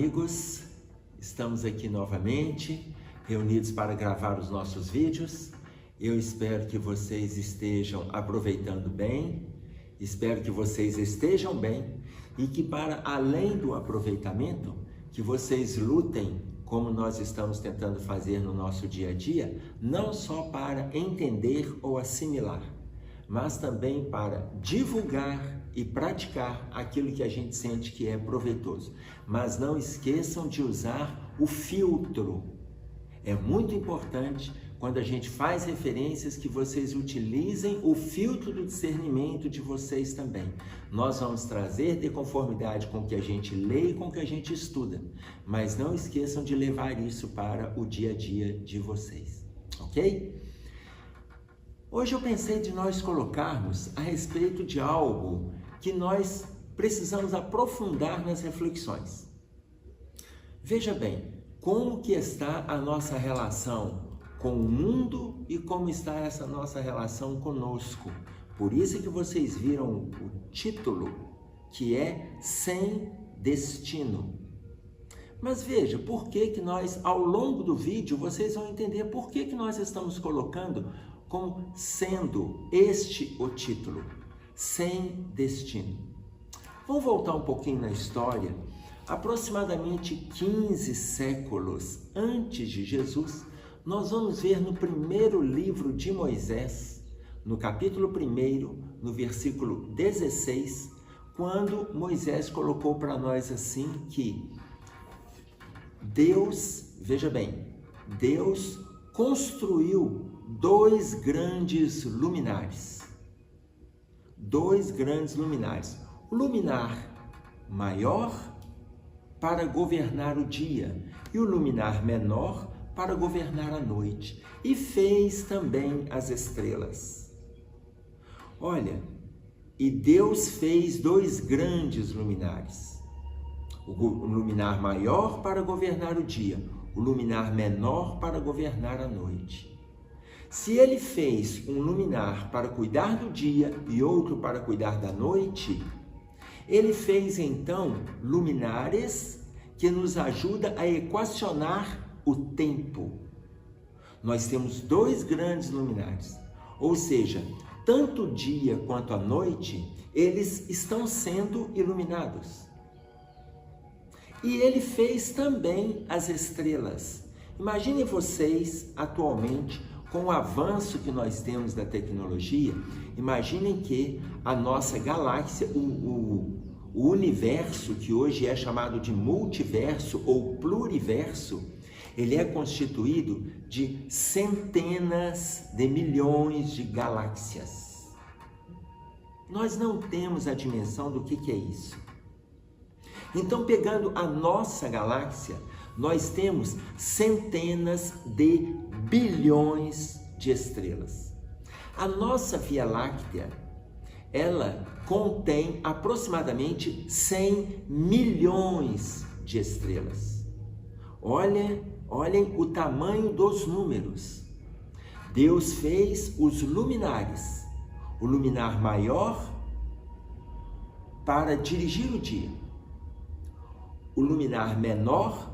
amigos, estamos aqui novamente, reunidos para gravar os nossos vídeos. Eu espero que vocês estejam aproveitando bem, espero que vocês estejam bem e que, para além do aproveitamento, que vocês lutem, como nós estamos tentando fazer no nosso dia a dia, não só para entender ou assimilar, mas também para divulgar e praticar aquilo que a gente sente que é proveitoso. Mas não esqueçam de usar o filtro. É muito importante, quando a gente faz referências, que vocês utilizem o filtro do discernimento de vocês também. Nós vamos trazer de conformidade com o que a gente lê e com o que a gente estuda, mas não esqueçam de levar isso para o dia a dia de vocês, ok? Hoje eu pensei de nós colocarmos a respeito de algo que nós precisamos aprofundar nas reflexões. Veja bem, como que está a nossa relação com o mundo e como está essa nossa relação conosco. Por isso que vocês viram o título, que é Sem Destino. Mas veja, por que que nós, ao longo do vídeo, vocês vão entender por que que nós estamos colocando como sendo este o título, Sem Destino. Vamos voltar um pouquinho na história. Aproximadamente 15 séculos antes de Jesus, nós vamos ver no primeiro livro de Moisés, no capítulo 1, no versículo 16, quando Moisés colocou para nós assim que Deus, veja bem, Deus construiu dois grandes luminares. O luminar maior para governar o dia e o luminar menor para governar a noite. E fez também as estrelas. Olha, e Deus fez dois grandes luminares. O luminar maior para governar o dia, o luminar menor para governar a noite. Se ele fez um luminar para cuidar do dia e outro para cuidar da noite, ele fez então luminares que nos ajudam a equacionar o tempo. Nós temos dois grandes luminares, ou seja, tanto o dia quanto a noite, eles estão sendo iluminados. E ele fez também as estrelas. Imaginem vocês, atualmente, com o avanço que nós temos da tecnologia, imaginem que a nossa galáxia, o universo, que hoje é chamado de multiverso ou pluriverso, ele é constituído de centenas de milhões de galáxias. Nós não temos a dimensão do que é isso. Então, pegando a nossa galáxia, nós temos centenas de bilhões de estrelas. A nossa Via Láctea, ela contém aproximadamente 100 milhões de estrelas. Olhem o tamanho dos números. Deus fez os luminares, o luminar maior para dirigir o dia, o luminar menor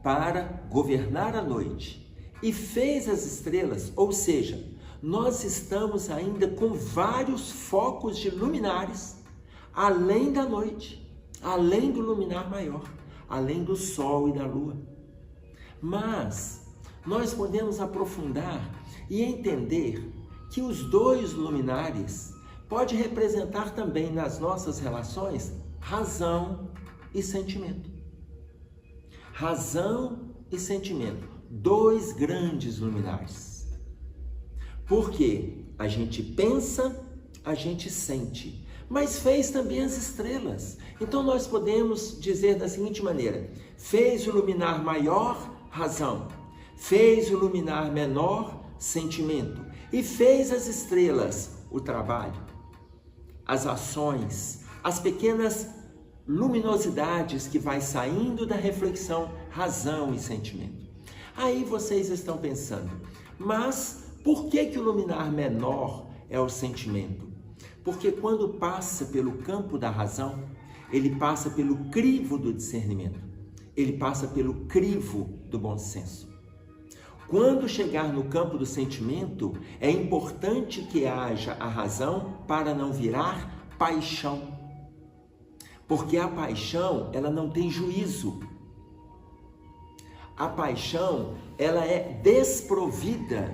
para governar a noite, e fez as estrelas, ou seja, nós estamos ainda com vários focos de luminares, além da noite, além do luminar maior, além do sol e da lua. Mas nós podemos aprofundar e entender que os dois luminares podem representar também nas nossas relações razão e sentimento. Razão e sentimento, dois grandes luminares. Porque a gente pensa, a gente sente, mas fez também as estrelas. Então nós podemos dizer da seguinte maneira: fez o luminar maior, razão, fez o luminar menor, sentimento, e fez as estrelas, o trabalho, as ações, as pequenas luminosidades que vai saindo da reflexão, razão e sentimento. Aí vocês estão pensando, mas por que o luminar menor é o sentimento? Porque quando passa pelo campo da razão, ele passa pelo crivo do discernimento. ele passa pelo crivo do bom senso. Quando chegar no campo do sentimento, é importante que haja a razão para não virar paixão. Porque a paixão, ela não tem juízo. A paixão, ela é desprovida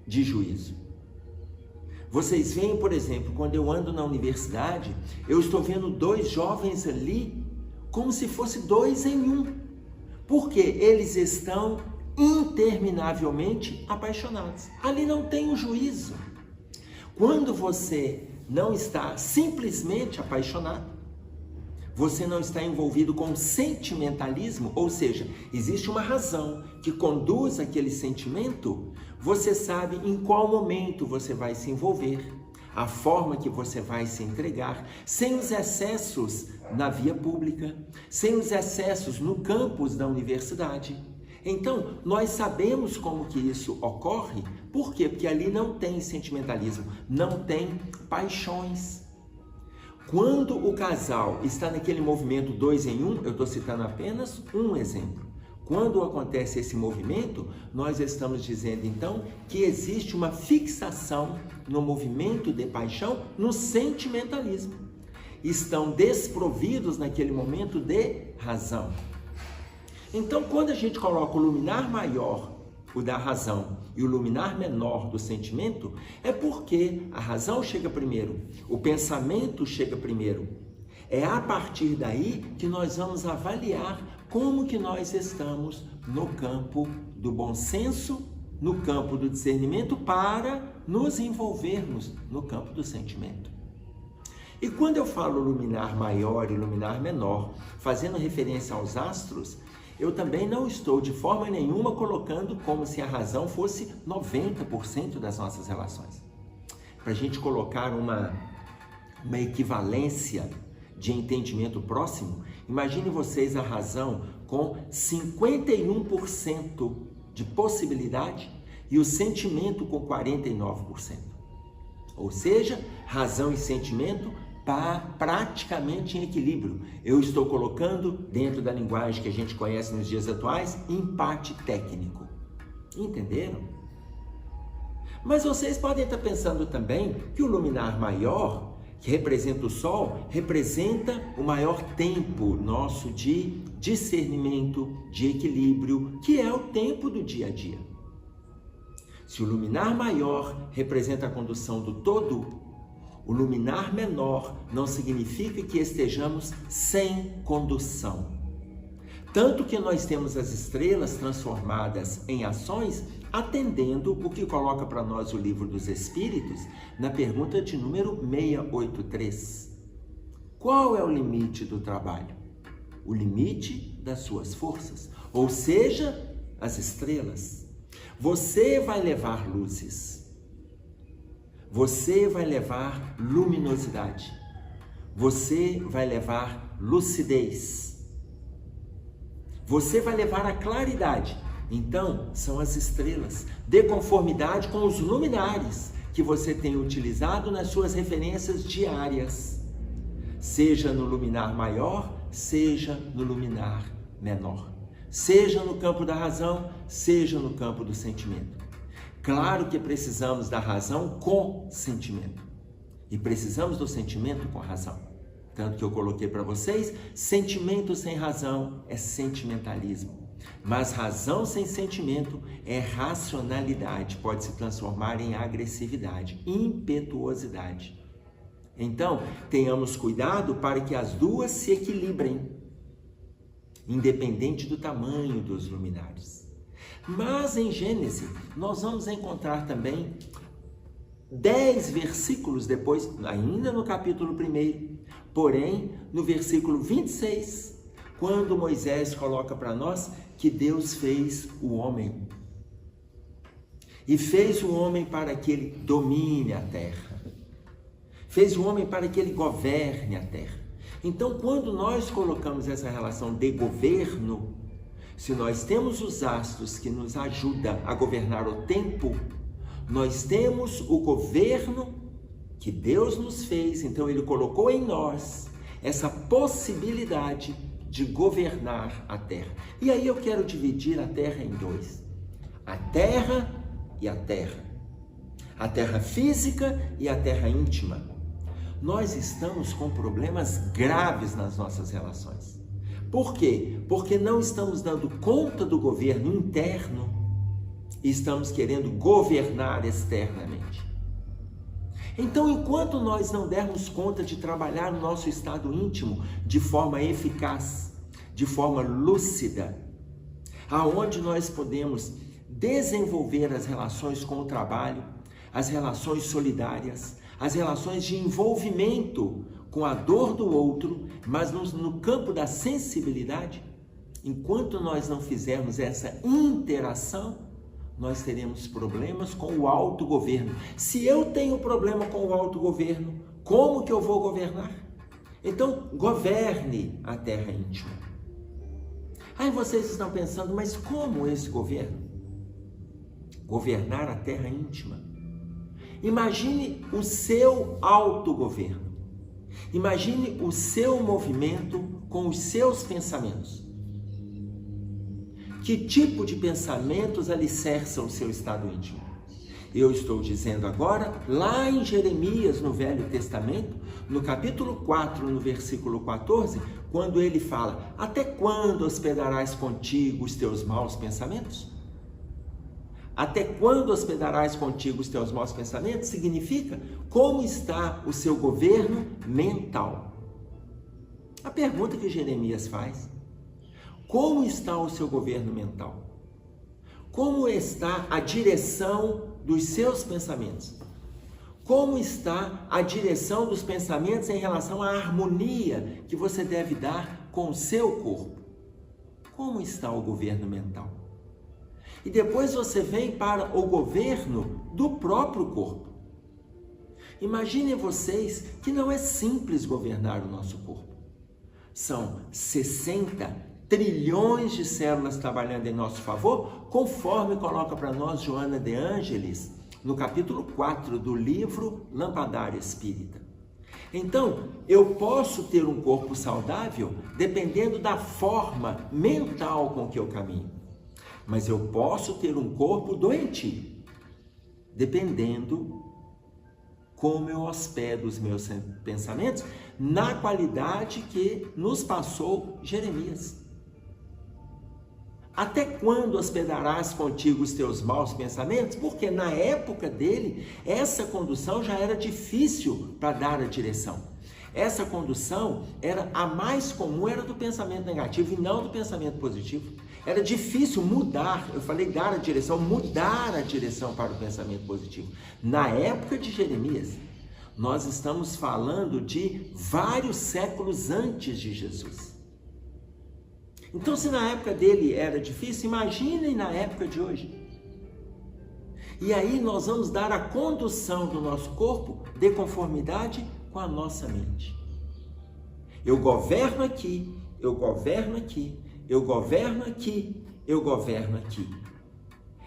de juízo. Vocês veem, por exemplo, quando eu ando na universidade, eu estou vendo dois jovens ali como se fosse dois em um. Porque eles estão interminavelmente apaixonados. Ali não tem um juízo. Quando você não está simplesmente apaixonado, você não está envolvido com sentimentalismo, ou seja, existe uma razão que conduz aquele sentimento, você sabe em qual momento você vai se envolver, a forma que você vai se entregar, sem os excessos na via pública, sem os excessos no campus da universidade. Então, nós sabemos como que isso ocorre, por quê? Porque ali não tem sentimentalismo, não tem paixões. Quando o casal está naquele movimento 2 em 1, eu estou citando apenas um exemplo. Quando acontece esse movimento, nós estamos dizendo então que existe uma fixação no movimento de paixão, no sentimentalismo. Estão desprovidos naquele momento de razão. Então, quando a gente coloca o luminar maior, o da razão, e o luminar menor do sentimento, é porque a razão chega primeiro, o pensamento chega primeiro. É a partir daí que nós vamos avaliar como que nós estamos no campo do bom senso, no campo do discernimento, para nos envolvermos no campo do sentimento. E quando eu falo luminar maior e luminar menor, fazendo referência aos astros, eu também não estou de forma nenhuma colocando como se a razão fosse 90% das nossas relações. Para a gente colocar uma equivalência de entendimento próximo, imagine vocês a razão com 51% de possibilidade e o sentimento com 49%. Ou seja, razão e sentimento praticamente em equilíbrio. Eu estou colocando, dentro da linguagem que a gente conhece nos dias atuais, empate técnico. Entenderam? Mas vocês podem estar pensando também que o luminar maior, que representa o Sol, representa o maior tempo nosso de discernimento, de equilíbrio, que é o tempo do dia a dia. Se o luminar maior representa a condução do todo, o luminar menor não significa que estejamos sem condução. Tanto que nós temos as estrelas transformadas em ações, atendendo o que coloca para nós o Livro dos Espíritos, na pergunta de número 683. Qual é o limite do trabalho? O limite das suas forças, ou seja, as estrelas. Você vai levar luzes. Você vai levar luminosidade, você vai levar lucidez, você vai levar a claridade. Então, são as estrelas, de conformidade com os luminares que você tem utilizado nas suas referências diárias, seja no luminar maior, seja no luminar menor, seja no campo da razão, seja no campo do sentimento. Claro que precisamos da razão com sentimento. E precisamos do sentimento com razão. Tanto que eu coloquei para vocês, sentimento sem razão é sentimentalismo. Mas razão sem sentimento é racionalidade, pode se transformar em agressividade, impetuosidade. Então, tenhamos cuidado para que as duas se equilibrem, independente do tamanho dos luminares. Mas em Gênesis, nós vamos encontrar também 10 versículos depois, ainda no capítulo 1, porém, no versículo 26, quando Moisés coloca para nós que Deus fez o homem. E fez o homem para que ele domine a terra. Fez o homem para que ele governe a terra. Então, quando nós colocamos essa relação de governo, se nós temos os astros que nos ajudam a governar o tempo, nós temos o governo que Deus nos fez, então Ele colocou em nós essa possibilidade de governar a terra. E aí eu quero dividir a terra em dois: a terra e a terra. A terra física e a terra íntima. Nós estamos com problemas graves nas nossas relações. Por quê? Porque não estamos dando conta do governo interno e estamos querendo governar externamente. Então, enquanto nós não dermos conta de trabalhar no nosso estado íntimo de forma eficaz, de forma lúcida, aonde nós podemos desenvolver as relações com o trabalho, as relações solidárias, as relações de envolvimento com a dor do outro, mas no campo da sensibilidade, enquanto nós não fizermos essa interação, nós teremos problemas com o autogoverno. Se eu tenho problema com o autogoverno, como que eu vou governar? Então, governe a terra íntima. Aí vocês estão pensando, mas como esse governo? Governar a terra íntima. Imagine o seu autogoverno. Imagine o seu movimento com os seus pensamentos. Que tipo de pensamentos alicerçam o seu estado íntimo? Eu estou dizendo agora, lá em Jeremias, no Velho Testamento, no capítulo 4, no versículo 14, quando ele fala: até quando hospedarás contigo os teus maus pensamentos? Até quando hospedarás contigo os teus maus pensamentos? Significa como está o seu governo mental. A pergunta que Jeremias faz: como está o seu governo mental? Como está a direção dos seus pensamentos? Como está a direção dos pensamentos em relação à harmonia que você deve dar com o seu corpo? Como está o governo mental? E depois você vem para o governo do próprio corpo. Imaginem vocês que não é simples governar o nosso corpo. São 60 trilhões de células trabalhando em nosso favor, conforme coloca para nós Joana de Ângelis, no capítulo 4 do livro Lampadária Espírita. Então, eu posso ter um corpo saudável dependendo da forma mental com que eu caminho. Mas eu posso ter um corpo doentio, dependendo como eu hospedo os meus pensamentos, na qualidade que nos passou Jeremias. Até quando hospedarás contigo os teus maus pensamentos? Porque na época dele, essa condução já era difícil para dar a direção. Essa condução era a mais comum, era do pensamento negativo e não do pensamento positivo. Era difícil mudar, eu falei dar a direção, mudar a direção para o pensamento positivo. Na época de Jeremias, nós estamos falando de vários séculos antes de Jesus. Então, se na época dele era difícil, imaginem na época de hoje. E aí nós vamos dar a condução do nosso corpo de conformidade com a nossa mente. Eu governo aqui, eu governo aqui, eu governo aqui, eu governo aqui.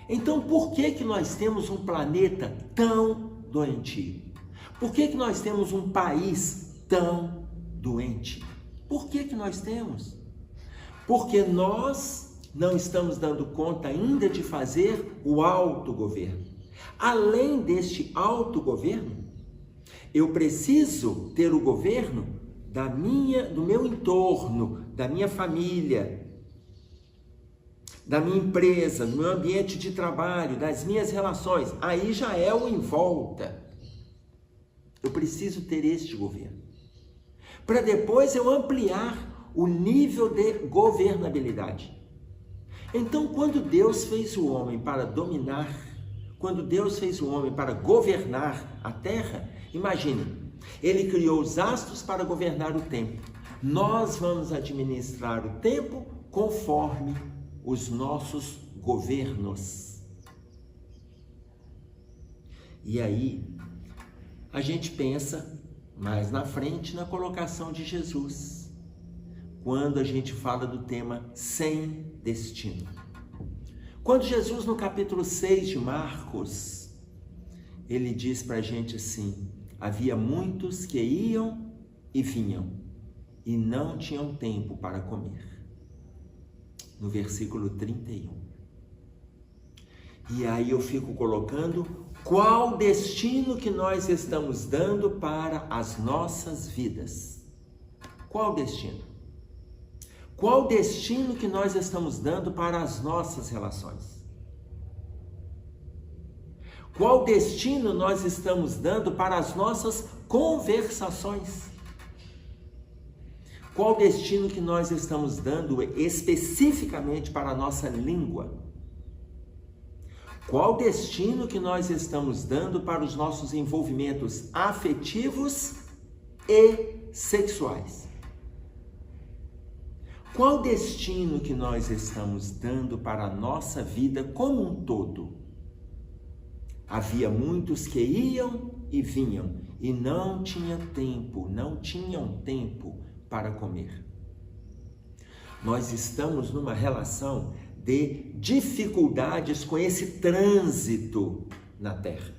Então, por que nós temos um planeta tão doentio? Por que nós temos um país tão doente? Por que nós temos? Porque nós não estamos dando conta ainda de fazer o autogoverno. Além deste autogoverno, eu preciso ter o governo do meu entorno, da minha família, da minha empresa, do meu ambiente de trabalho, das minhas relações. Aí já é o em volta. Eu preciso ter este governo. Para depois eu ampliar o nível de governabilidade. Então, quando Deus fez o homem para dominar, quando Deus fez o homem para governar a terra, imagine, ele criou os astros para governar o tempo. Nós vamos administrar o tempo conforme os nossos governos. E aí, a gente pensa mais na frente na colocação de Jesus, quando a gente fala do tema sem destino. Quando Jesus, no capítulo 6 de Marcos, ele diz para a gente assim: havia muitos que iam e vinham, e não tinham tempo para comer. No versículo 31. E aí eu fico colocando qual destino que nós estamos dando para as nossas vidas. Qual destino? Qual destino que nós estamos dando para as nossas relações? Qual destino nós estamos dando para as nossas conversações? Qual destino que nós estamos dando especificamente para a nossa língua? Qual destino que nós estamos dando para os nossos envolvimentos afetivos e sexuais? Qual destino que nós estamos dando para a nossa vida como um todo? Havia muitos que iam e vinham e não tinham tempo para comer. Nós estamos numa relação de dificuldades com esse trânsito na Terra.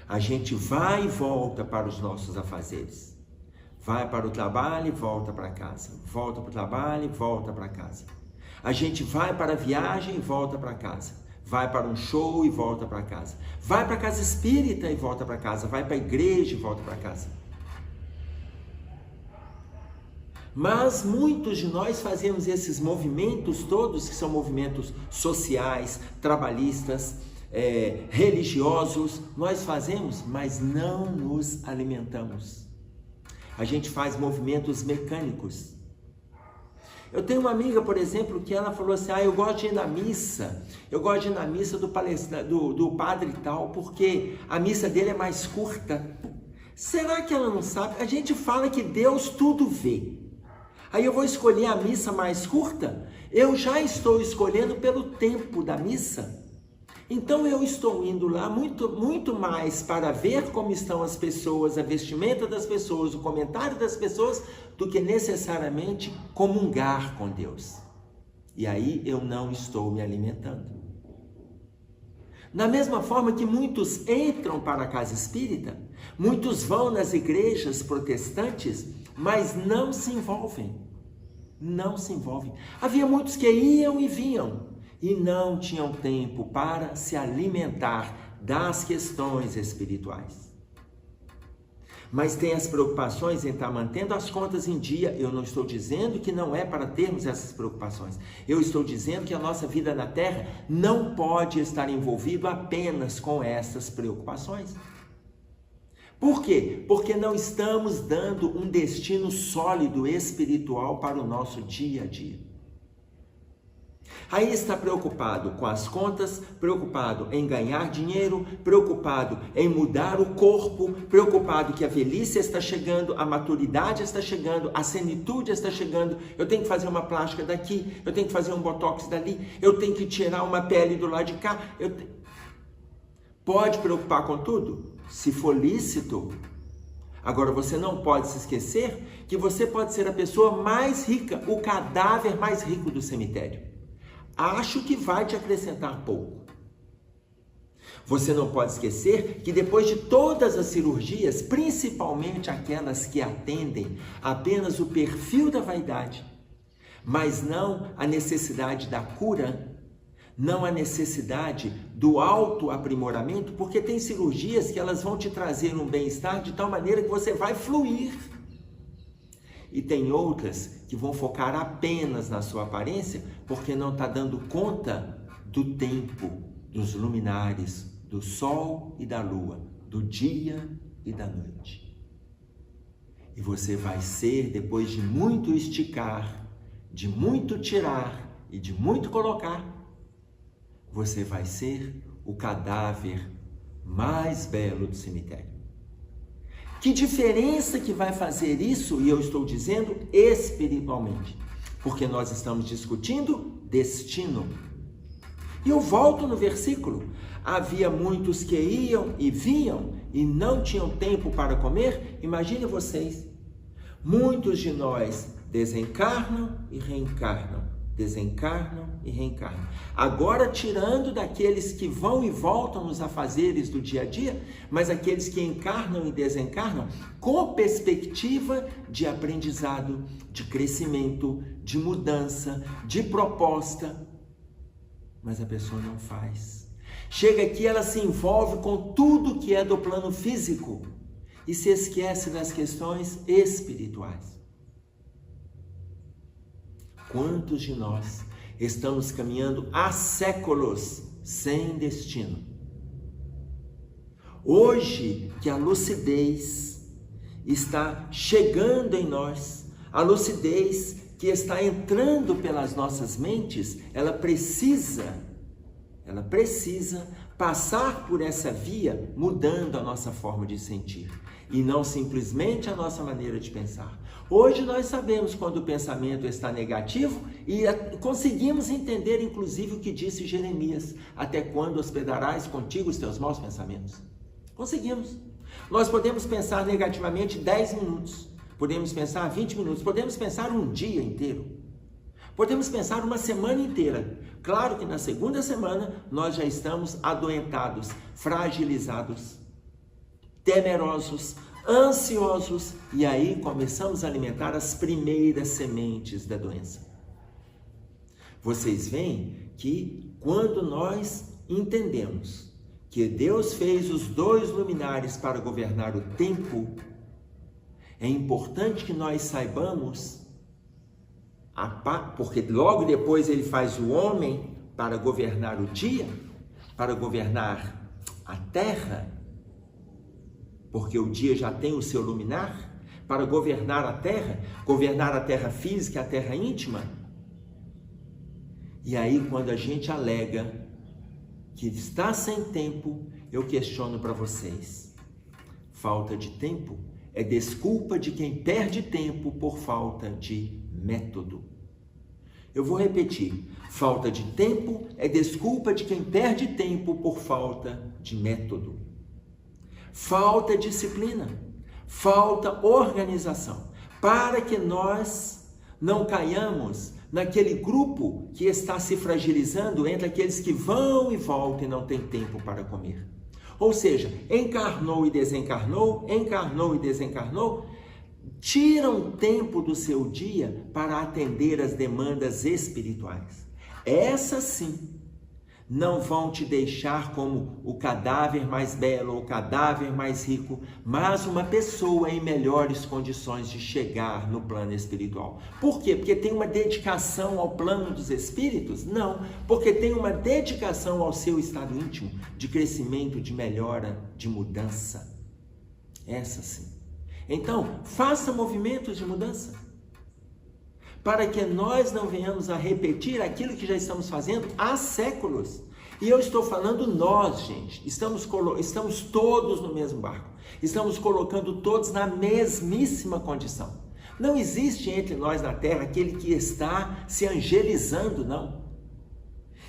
A gente vai e volta para os nossos afazeres. Vai para o trabalho e volta para casa. Volta para o trabalho e volta para casa. A gente vai para a viagem e volta para casa. Vai para um show e volta para casa. Vai para a casa espírita e volta para casa. Vai para a igreja e volta para casa. Mas muitos de nós fazemos esses movimentos todos, que são movimentos sociais, trabalhistas, religiosos. Nós fazemos, mas não nos alimentamos. A gente faz movimentos mecânicos. Eu tenho uma amiga, por exemplo, que ela falou assim, eu gosto de ir na missa, eu gosto de ir na missa do padre tal, porque a missa dele é mais curta. Será que ela não sabe? A gente fala que Deus tudo vê. Aí eu vou escolher a missa mais curta? Eu já estou escolhendo pelo tempo da missa. Então eu estou indo lá muito mais para ver como estão as pessoas, a vestimenta das pessoas, o comentário das pessoas, do que necessariamente comungar com Deus. E aí eu não estou me alimentando. Da mesma forma que muitos entram para a casa espírita, muitos vão nas igrejas protestantes, mas não se envolvem. Não se envolvem. Havia muitos que iam e vinham e não tinham tempo para se alimentar das questões espirituais. Mas tem as preocupações em estar mantendo as contas em dia. Eu não estou dizendo que não é para termos essas preocupações. Eu estou dizendo que a nossa vida na Terra não pode estar envolvido apenas com essas preocupações. Por quê? Porque não estamos dando um destino sólido espiritual para o nosso dia a dia. Aí está preocupado com as contas, preocupado em ganhar dinheiro, preocupado em mudar o corpo, preocupado que a velhice está chegando, a maturidade está chegando, a senitude está chegando, eu tenho que fazer uma plástica daqui, eu tenho que fazer um botox dali, eu tenho que tirar uma pele do lado de cá. Pode preocupar com tudo? Se for lícito. Agora você não pode se esquecer que você pode ser a pessoa mais rica, o cadáver mais rico do cemitério. Acho que vai te acrescentar pouco. Você não pode esquecer que depois de todas as cirurgias, principalmente aquelas que atendem apenas o perfil da vaidade, mas não a necessidade da cura, não a necessidade do autoaprimoramento, porque tem cirurgias que elas vão te trazer um bem-estar de tal maneira que você vai fluir. E tem outras que vão focar apenas na sua aparência, porque não está dando conta do tempo, dos luminares, do sol e da lua, do dia e da noite. E você vai ser, depois de muito esticar, de muito tirar e de muito colocar, você vai ser o cadáver mais belo do cemitério. Que diferença que vai fazer isso, e eu estou dizendo espiritualmente, porque nós estamos discutindo destino. E eu volto no versículo, havia muitos que iam e vinham e não tinham tempo para comer. Imagine vocês, muitos de nós desencarnam e reencarnam, desencarnam e reencarnam. Agora tirando daqueles que vão e voltam nos afazeres do dia a dia, mas aqueles que encarnam e desencarnam com perspectiva de aprendizado, de crescimento, de mudança, de proposta. Mas a pessoa não faz. Chega aqui, ela se envolve com tudo que é do plano físico e se esquece das questões espirituais. Quantos de nós estamos caminhando há séculos sem destino? Hoje que a lucidez está chegando em nós, a lucidez que está entrando pelas nossas mentes, ela precisa passar por essa via, mudando a nossa forma de sentir e não simplesmente a nossa maneira de pensar. Hoje nós sabemos quando o pensamento está negativo e conseguimos entender inclusive o que disse Jeremias: até quando hospedarás contigo os teus maus pensamentos? Conseguimos. Nós podemos pensar negativamente 10 minutos, podemos pensar 20 minutos, podemos pensar um dia inteiro, podemos pensar uma semana inteira. Claro que na segunda semana nós já estamos adoentados, fragilizados, temerosos, ansiosos, e aí começamos a alimentar as primeiras sementes da doença. Vocês veem que quando nós entendemos que Deus fez os 2 luminares para governar o tempo, é importante que nós saibamos, porque logo depois ele faz o homem para governar o dia, para governar a terra, porque o dia já tem o seu luminar, para governar a terra física, a terra íntima. E aí quando a gente alega que está sem tempo, eu questiono para vocês: falta de tempo é desculpa de quem perde tempo por falta de método. Eu vou repetir: falta de tempo é desculpa de quem perde tempo por falta de método. Falta disciplina, falta organização, para que nós não caiamos naquele grupo que está se fragilizando entre aqueles que vão e voltam e não tem tempo para comer. Ou seja, encarnou e desencarnou, tiram tempo do seu dia para atender as demandas espirituais. Essas sim não vão te deixar como o cadáver mais belo ou o cadáver mais rico, mas uma pessoa em melhores condições de chegar no plano espiritual. Por quê? Porque tem uma dedicação ao plano dos espíritos? Não, porque tem uma dedicação ao seu estado íntimo, de crescimento, de melhora, de mudança. Essa sim. Então, faça movimentos de mudança, para que nós não venhamos a repetir aquilo que já estamos fazendo há séculos. E eu estou falando nós, gente, estamos todos no mesmo barco, estamos colocando todos na mesmíssima condição. Não existe entre nós na Terra aquele que está se angelizando, não.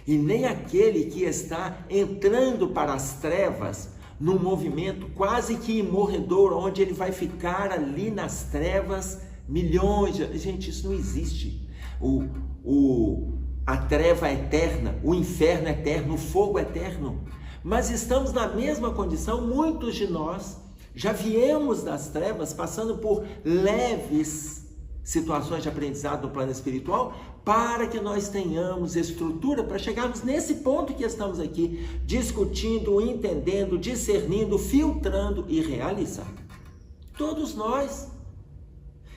E nem aquele que está entrando para as trevas, num movimento quase que imorredor, onde ele vai ficar ali nas trevas milhões de... Gente, isso não existe. A treva é eterna, o inferno é eterno, o fogo é eterno. Mas estamos na mesma condição, muitos de nós já viemos das trevas, passando por leves situações de aprendizado no plano espiritual, para que nós tenhamos estrutura para chegarmos nesse ponto que estamos aqui, discutindo, entendendo, discernindo, filtrando e realizando. Todos nós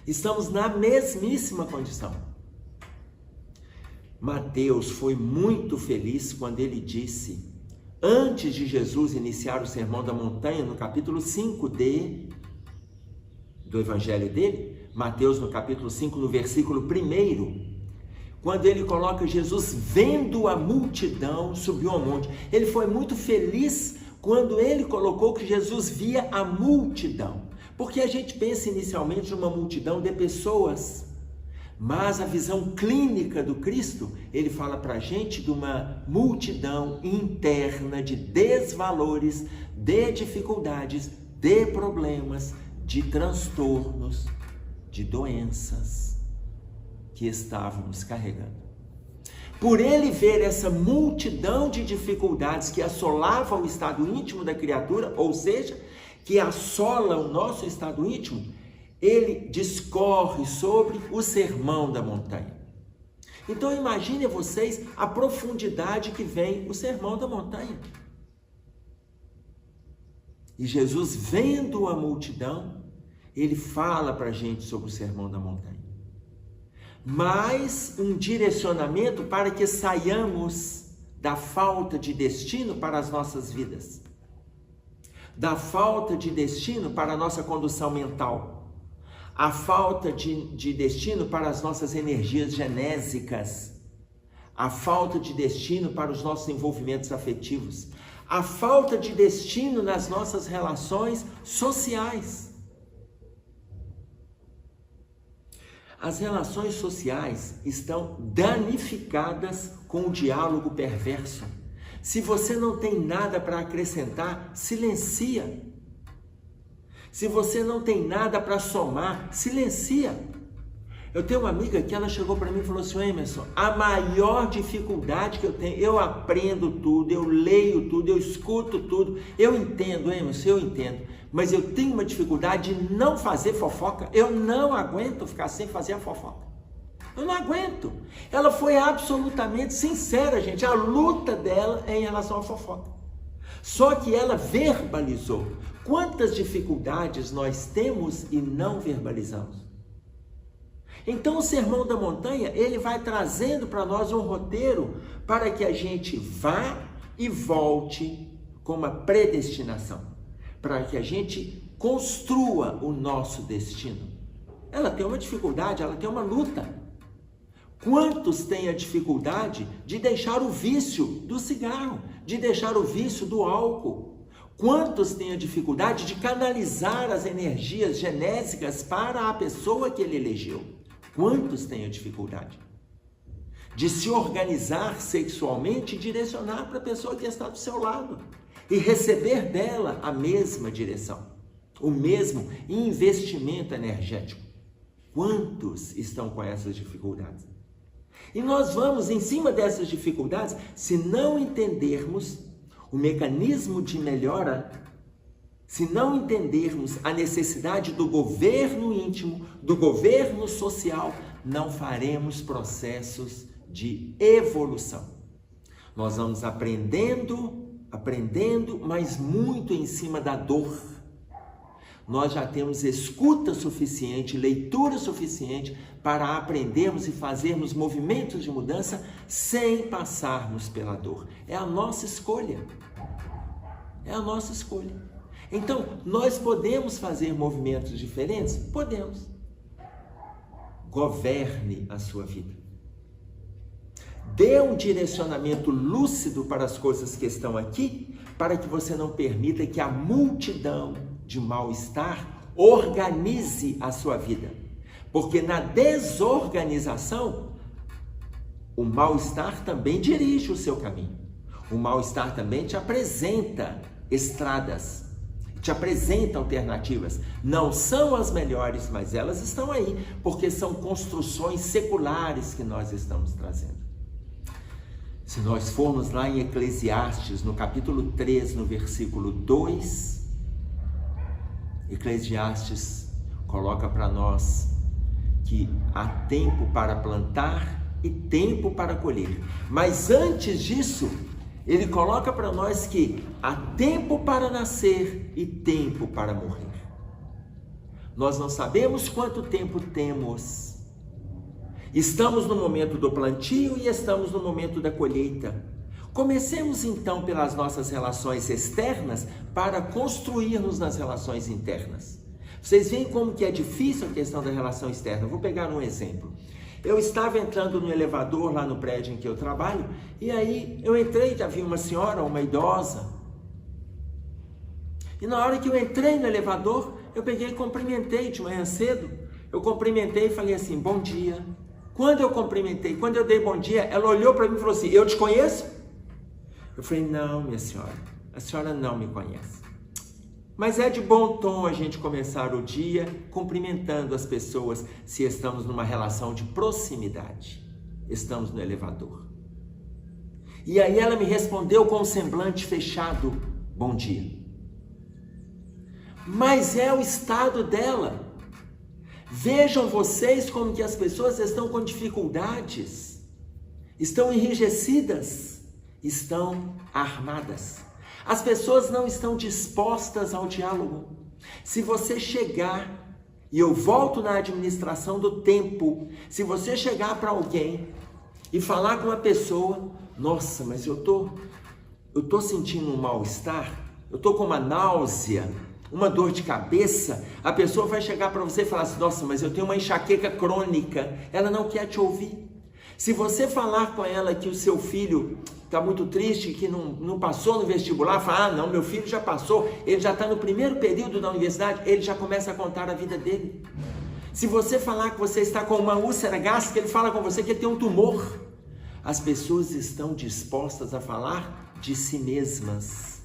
estamos na mesmíssima condição. Mateus foi muito feliz quando ele disse, antes de Jesus iniciar o Sermão da Montanha, no capítulo 5 do Evangelho dele, Mateus no capítulo 5, no versículo 1, quando ele coloca Jesus vendo a multidão, subiu ao monte. Ele foi muito feliz quando ele colocou que Jesus via a multidão, porque a gente pensa inicialmente numa multidão de pessoas, mas a visão clínica do Cristo, ele fala para a gente de uma multidão interna de desvalores, de dificuldades, de problemas, de transtornos, de doenças que estávamos carregando. por ele ver essa multidão de dificuldades que assolavam o estado íntimo da criatura, ou seja, que assola o nosso estado íntimo, ele discorre sobre o Sermão da Montanha. Então imagine vocês a profundidade que vem o Sermão da Montanha. E Jesus, vendo a multidão, ele fala para a gente sobre o Sermão da Montanha. Mas um direcionamento para que saiamos da falta de destino para as nossas vidas, da falta de destino para a nossa condução mental, a falta de destino para as nossas energias genésicas, a falta de destino para os nossos envolvimentos afetivos, a falta de destino nas nossas relações sociais. As relações sociais estão danificadas com o diálogo perverso. Se você não tem nada para acrescentar, silencia. Se você não tem nada para somar, silencia. Eu tenho uma amiga que ela chegou para mim e falou assim: Emerson, a maior dificuldade que eu tenho, eu aprendo tudo, eu leio tudo, eu escuto tudo, eu entendo, Emerson, eu entendo, mas eu tenho uma dificuldade de não fazer fofoca. Eu não aguento ficar sem fazer a fofoca. Eu não aguento. Ela foi absolutamente sincera, gente. A luta dela é em relação à fofoca. Só que ela verbalizou. Quantas dificuldades nós temos e não verbalizamos? Então o Sermão da Montanha, ele vai trazendo para nós um roteiro para que a gente vá e volte com uma predestinação, para que a gente construa o nosso destino. Ela tem uma dificuldade, ela tem uma luta. Quantos têm a dificuldade de deixar o vício do cigarro, de deixar o vício do álcool? Quantos têm a dificuldade de canalizar as energias genésicas para a pessoa que ele elegeu? Quantos têm a dificuldade de se organizar sexualmente e direcionar para a pessoa que está do seu lado e receber dela a mesma direção, o mesmo investimento energético? Quantos estão com essas dificuldades? E nós vamos, em cima dessas dificuldades, se não entendermos o mecanismo de melhora, se não entendermos a necessidade do governo íntimo, do governo social, não faremos processos de evolução. Nós vamos aprendendo, mas muito em cima da dor. Nós já temos escuta suficiente, leitura suficiente para aprendermos e fazermos movimentos de mudança sem passarmos pela dor. É a nossa escolha. É a nossa escolha. Então, nós podemos fazer movimentos diferentes? Podemos. Governe a sua vida. Dê um direcionamento lúcido para as coisas que estão aqui, para que você não permita que a multidão de mal-estar organize a sua vida. Porque na desorganização, o mal-estar também dirige o seu caminho. O mal-estar também te apresenta estradas, te apresenta alternativas. Não são as melhores, mas elas estão aí, porque são construções seculares que nós estamos trazendo. Se nós formos lá em Eclesiastes, no capítulo 3, no versículo 2, Eclesiastes coloca para nós que há tempo para plantar e tempo para colher. Mas antes disso, ele coloca para nós que há tempo para nascer e tempo para morrer. Nós não sabemos quanto tempo temos. Estamos no momento do plantio e estamos no momento da colheita. Comecemos então pelas nossas relações externas para construirmos nas relações internas. Vocês veem como que é difícil a questão da relação externa. Eu vou pegar um exemplo. Eu estava entrando no elevador lá no prédio em que eu trabalho, e aí eu entrei, já vi uma senhora, uma idosa. E na hora que eu entrei no elevador, eu peguei e cumprimentei de manhã cedo. Eu cumprimentei e falei assim, bom dia. Quando eu cumprimentei, quando eu dei bom dia, ela olhou para mim e falou assim, eu te conheço? Eu falei, não, minha senhora, a senhora não me conhece. Mas é de bom tom a gente começar o dia cumprimentando as pessoas se estamos numa relação de proximidade. Estamos no elevador. E aí ela me respondeu com um semblante fechado: bom dia. Mas é o estado dela. Vejam vocês como que as pessoas estão com dificuldades, estão enrijecidas, estão armadas. As pessoas não estão dispostas ao diálogo. Se você chegar, e eu volto na administração do tempo, se você chegar para alguém e falar com uma pessoa: nossa, mas eu tô sentindo um mal-estar, eu tô com uma náusea, uma dor de cabeça, a pessoa vai chegar para você e falar assim: nossa, mas eu tenho uma enxaqueca crônica. Ela não quer te ouvir. Se você falar com ela que o seu filho está muito triste, que não passou no vestibular, fala: ah, não, meu filho já passou, ele já está no primeiro período da universidade, ele já começa a contar a vida dele. Se você falar que você está com uma úlcera gástrica, ele fala com você que ele tem um tumor. As pessoas estão dispostas a falar de si mesmas.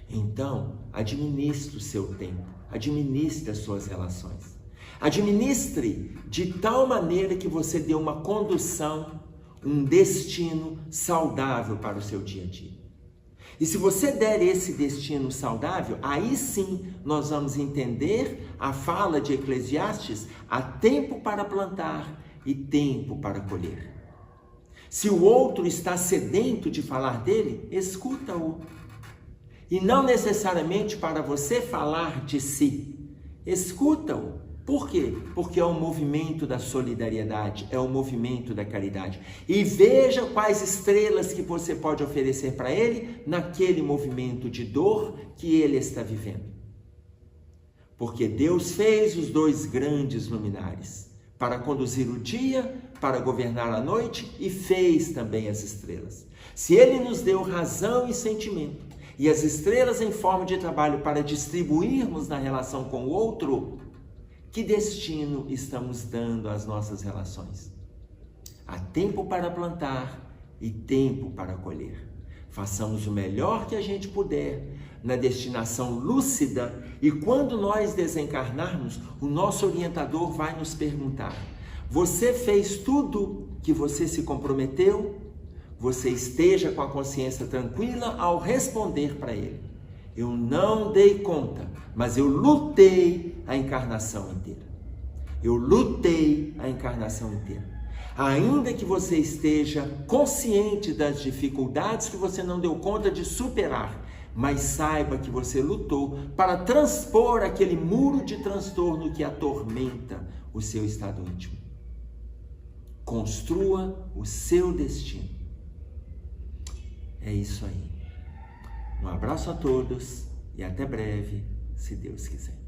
Então, administre o seu tempo, administre as suas relações. Administre de tal maneira que você dê uma condução, um destino saudável para o seu dia a dia. E se você der esse destino saudável, aí sim nós vamos entender a fala de Eclesiastes: há tempo para plantar e tempo para colher. Se o outro está sedento de falar dele, escuta-o. E não necessariamente para você falar de si. Escuta-o. Por quê? Porque é um movimento da solidariedade, é um movimento da caridade. E veja quais estrelas que você pode oferecer para ele naquele movimento de dor que ele está vivendo. Porque Deus fez os dois grandes luminares para conduzir o dia, para governar a noite, e fez também as estrelas. Se ele nos deu razão e sentimento, e as estrelas em forma de trabalho para distribuirmos na relação com o outro, que destino estamos dando às nossas relações? Há tempo para plantar e tempo para colher. Façamos o melhor que a gente puder na destinação lúcida, e quando nós desencarnarmos, o nosso orientador vai nos perguntar: você fez tudo que você se comprometeu? Você esteja com a consciência tranquila ao responder para ele: eu não dei conta, mas eu lutei a encarnação inteira. Eu lutei a encarnação inteira. Ainda que você esteja consciente das dificuldades que você não deu conta de superar, mas saiba que você lutou para transpor aquele muro de transtorno que atormenta o seu estado íntimo. Construa o seu destino. É isso aí. Um abraço a todos e até breve, se Deus quiser.